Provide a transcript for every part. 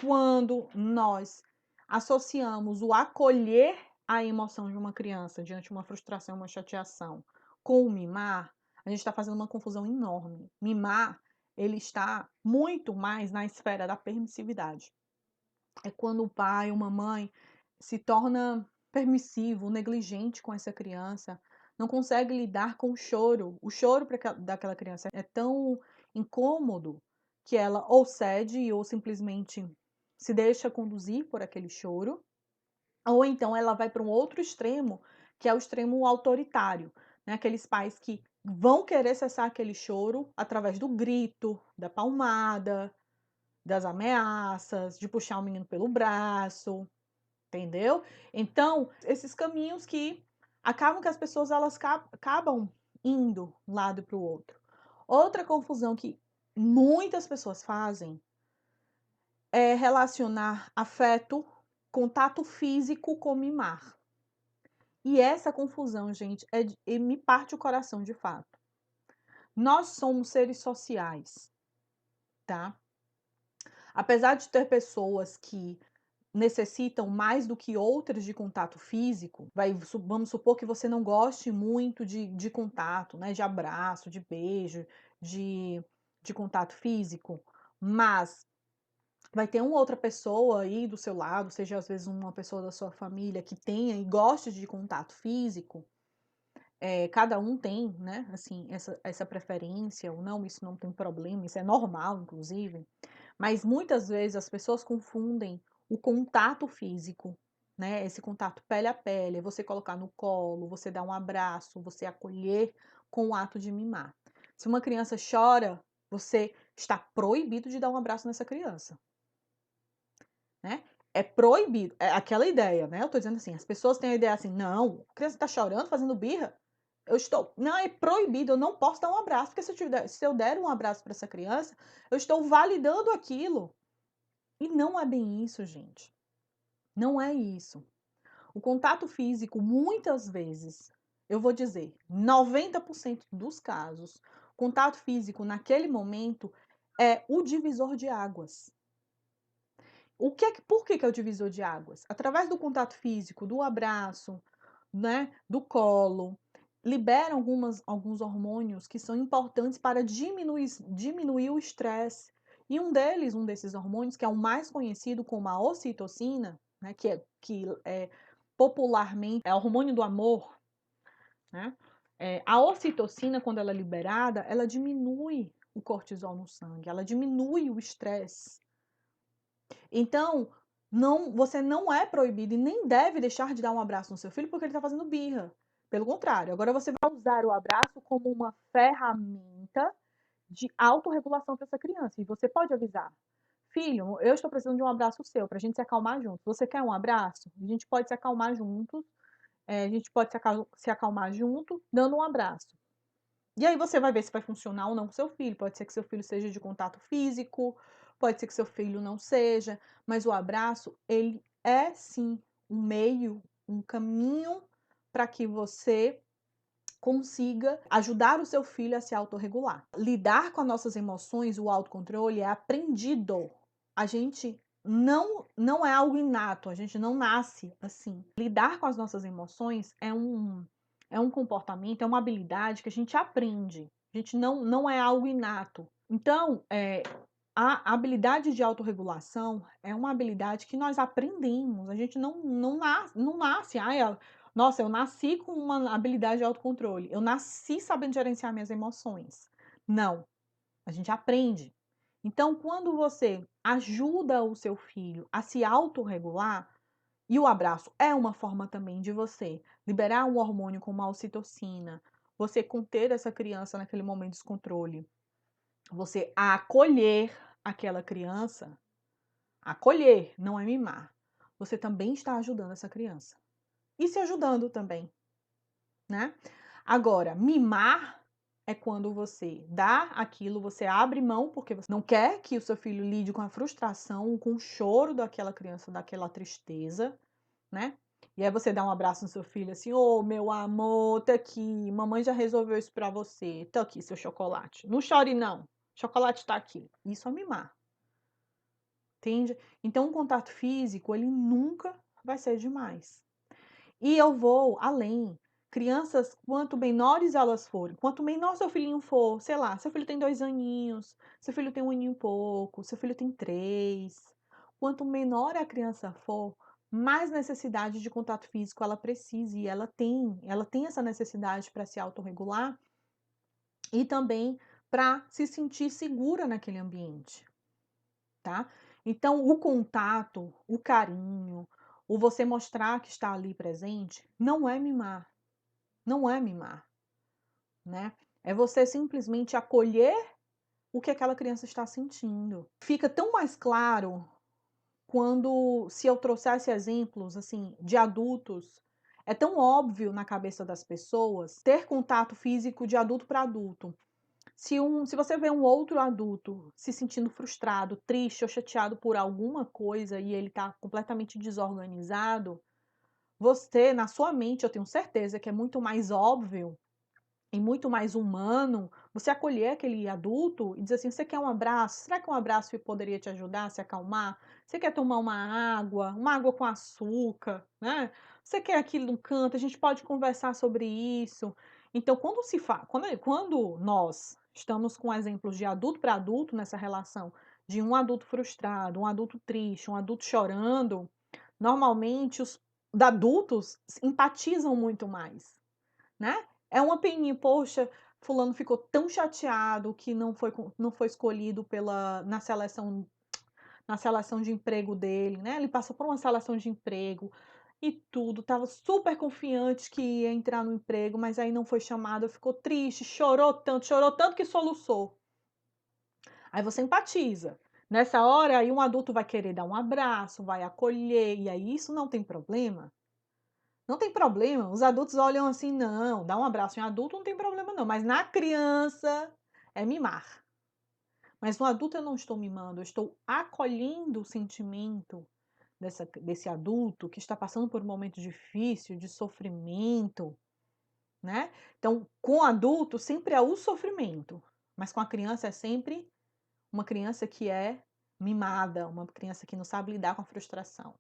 quando nós associamos o acolher a emoção de uma criança diante de uma frustração, uma chateação, com o mimar, a gente está fazendo uma confusão enorme. Mimar, ele está muito mais na esfera da permissividade. É quando o pai ou uma mãe se torna permissivo, negligente com essa criança, não consegue lidar com o choro. O choro daquela criança é tão incômodo que ela ou cede ou simplesmente se deixa conduzir por aquele choro, ou então ela vai para um outro extremo, que é o extremo autoritário, né? Aqueles pais que vão querer cessar aquele choro através do grito, da palmada, das ameaças, de puxar o menino pelo braço, entendeu? Então, esses caminhos que acabam que as pessoas elas acabam indo um lado para o outro. Outra confusão que muitas pessoas fazem é relacionar afeto, contato físico com mimar. E essa confusão, gente, me parte o coração de fato. Nós somos seres sociais, tá? Apesar de ter pessoas que necessitam mais do que outras de contato físico, vamos supor que você não goste muito de contato, né? De abraço, de beijo, de, de contato físico, mas vai ter uma outra pessoa aí do seu lado, seja às vezes uma pessoa da sua família que tenha e goste de contato físico. Cada um tem, né, assim, essa preferência ou não, isso não tem problema, isso é normal, inclusive. Mas muitas vezes as pessoas confundem o contato físico, né, esse contato pele a pele, você colocar no colo, você dar um abraço, você acolher com o ato de mimar. Se uma criança chora, você está proibido de dar um abraço nessa criança, né? É proibido, é aquela ideia, né? Eu tô dizendo assim, as pessoas têm a ideia assim, não, a criança tá chorando, fazendo birra, não, é proibido, eu não posso dar um abraço, porque se eu der um abraço para essa criança, eu estou validando aquilo. E não é bem isso, gente. Não é isso. O contato físico, muitas vezes, eu vou dizer, 90% dos casos, contato físico naquele momento é o divisor de águas. Por que é o divisor de águas? Através do contato físico, do abraço, né, do colo, libera alguns hormônios que são importantes para diminuir o estresse. E um desses hormônios, que é o mais conhecido como a ocitocina, né, que popularmente é o hormônio do amor, né? A ocitocina, quando ela é liberada, ela diminui o cortisol no sangue, ela diminui o estresse. Então, você não é proibido e nem deve deixar de dar um abraço no seu filho porque ele está fazendo birra. Pelo contrário, agora você vai usar o abraço como uma ferramenta de autorregulação para essa criança. E você pode avisar: filho, eu estou precisando de um abraço seu para a gente se acalmar juntos. Você quer um abraço? A gente pode se acalmar juntos. A gente pode se acalmar junto, dando um abraço. E aí você vai ver se vai funcionar ou não com seu filho. Pode ser que seu filho seja de contato físico, pode ser que seu filho não seja, mas o abraço, ele é sim um meio, um caminho para que você consiga ajudar o seu filho a se autorregular. Lidar com as nossas emoções, o autocontrole é aprendido. A gente não é algo inato, a gente não nasce assim. Lidar com as nossas emoções é um comportamento, é uma habilidade que a gente aprende. A gente não é algo inato. Então, a habilidade de autorregulação é uma habilidade que nós aprendemos. A gente não nasce. Nossa, eu nasci com uma habilidade de autocontrole. Eu nasci sabendo gerenciar minhas emoções. Não. A gente aprende. Então, quando você ajuda o seu filho a se autorregular, e o abraço é uma forma também de você liberar um hormônio como a ocitocina, você conter essa criança naquele momento de descontrole, você acolher aquela criança, acolher, não é mimar. Você também está ajudando essa criança. E se ajudando também, né? Agora, mimar é quando você dá aquilo, você abre mão porque você não quer que o seu filho lide com a frustração, com o choro daquela criança, daquela tristeza, né? E aí você dá um abraço no seu filho assim: "Ô, meu amor, tá aqui, mamãe já resolveu isso pra você. Tá aqui seu chocolate. Não chore não. Chocolate tá aqui". Isso é mimar. entende? Então, o contato físico, ele nunca vai ser demais. E eu vou além. Crianças, quanto menores elas forem, quanto menor seu filhinho for, sei lá, seu filho tem 2 aninhos, seu filho tem 1 aninho e pouco, seu filho tem 3. Quanto menor a criança for, mais necessidade de contato físico ela precisa e ela tem essa necessidade para se autorregular e também para se sentir segura naquele ambiente, tá? Então, o contato, o carinho, o você mostrar que está ali presente, não é mimar, não é mimar, né? É você simplesmente acolher o que aquela criança está sentindo. Fica tão mais claro quando, se eu trouxesse exemplos, assim, de adultos, é tão óbvio na cabeça das pessoas ter contato físico de adulto para adulto. Se você vê um outro adulto se sentindo frustrado, triste ou chateado por alguma coisa e ele está completamente desorganizado, você, na sua mente, eu tenho certeza que é muito mais óbvio e muito mais humano você acolher aquele adulto e dizer assim: "Você quer um abraço? Será que um abraço poderia te ajudar a se acalmar? Você quer tomar uma água com açúcar, né? Você quer aqui no canto? A gente pode conversar sobre isso". Então, quando nós estamos com exemplos de adulto para adulto nessa relação, de um adulto frustrado, um adulto triste, um adulto chorando, normalmente os adultos empatizam muito mais, né? É uma peninha, poxa, fulano ficou tão chateado que não foi escolhido na seleção de emprego dele, né? Ele passou por uma seleção de emprego e tudo, estava super confiante que ia entrar no emprego, mas aí não foi chamado, ficou triste, chorou tanto que soluçou. Aí você empatiza. Nessa hora, aí um adulto vai querer dar um abraço, vai acolher, e aí isso não tem problema. Não tem problema, os adultos olham assim: "Não, dar um abraço em adulto não tem problema não", mas na criança é mimar. Mas no adulto eu não estou mimando, eu estou acolhendo o sentimento desse adulto que está passando por um momento difícil, de sofrimento, né. Então, com o adulto sempre é o sofrimento, mas com a criança é sempre uma criança que é mimada, uma criança que não sabe lidar com a frustração.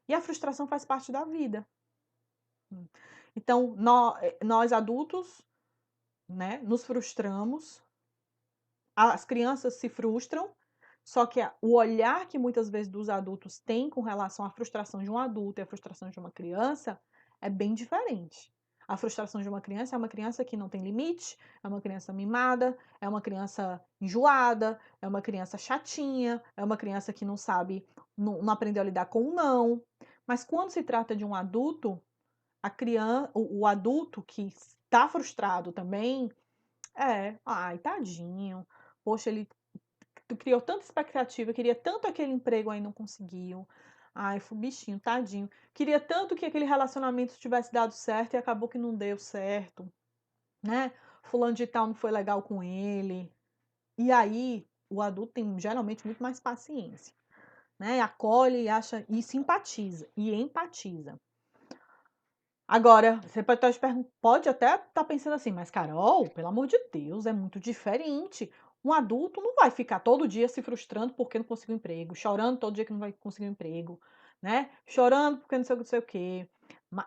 E a frustração faz parte da vida. Então, nós adultos, né, nos frustramos, as crianças se frustram, só que o olhar que muitas vezes dos adultos têm com relação à frustração de um adulto e à frustração de uma criança é bem diferente. A frustração de uma criança é uma criança que não tem limite, é uma criança mimada, é uma criança enjoada, é uma criança chatinha, é uma criança que não sabe, não aprendeu a lidar com o não. Mas quando se trata de um adulto, o adulto que está frustrado também, "Ai, tadinho, poxa, ele criou tanta expectativa, queria tanto aquele emprego aí, não conseguiu. Ai, bichinho, tadinho. Queria tanto que aquele relacionamento tivesse dado certo e acabou que não deu certo, né. Fulano de tal não foi legal com ele". E aí, o adulto tem geralmente muito mais paciência, né, acolhe e acha e simpatiza, e empatiza. Agora, você pode até estar pensando assim: "Mas Carol, pelo amor de Deus, é muito diferente. Um adulto não vai ficar todo dia se frustrando porque não conseguiu emprego, chorando todo dia que não vai conseguir um emprego, né, chorando porque não sei o quê".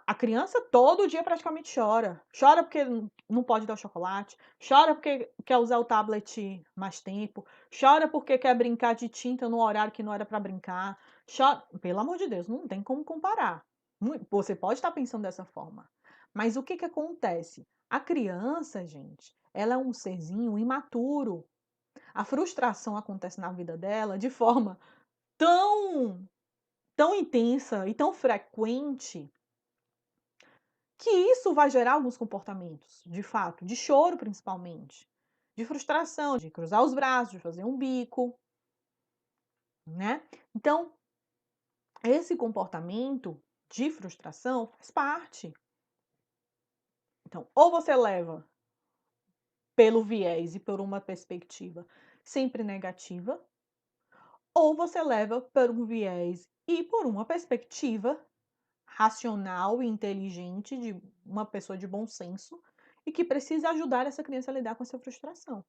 A criança todo dia praticamente chora. Chora porque não pode dar o chocolate, chora porque quer usar o tablet mais tempo, chora porque quer brincar de tinta no horário que não era para brincar, pelo amor de Deus, não tem como comparar. Você pode estar pensando dessa forma, mas o que que acontece? A criança, gente, ela é um serzinho imaturo. A frustração acontece na vida dela de forma tão tão intensa e tão frequente, que isso vai gerar alguns comportamentos, de fato, de choro principalmente, de frustração, de cruzar os braços, de fazer um bico, né. Então, esse comportamento de frustração faz parte. Então, ou você leva pelo viés e por uma perspectiva sempre negativa, ou você leva por um viés e por uma perspectiva racional e inteligente de uma pessoa de bom senso e que precisa ajudar essa criança a lidar com essa frustração.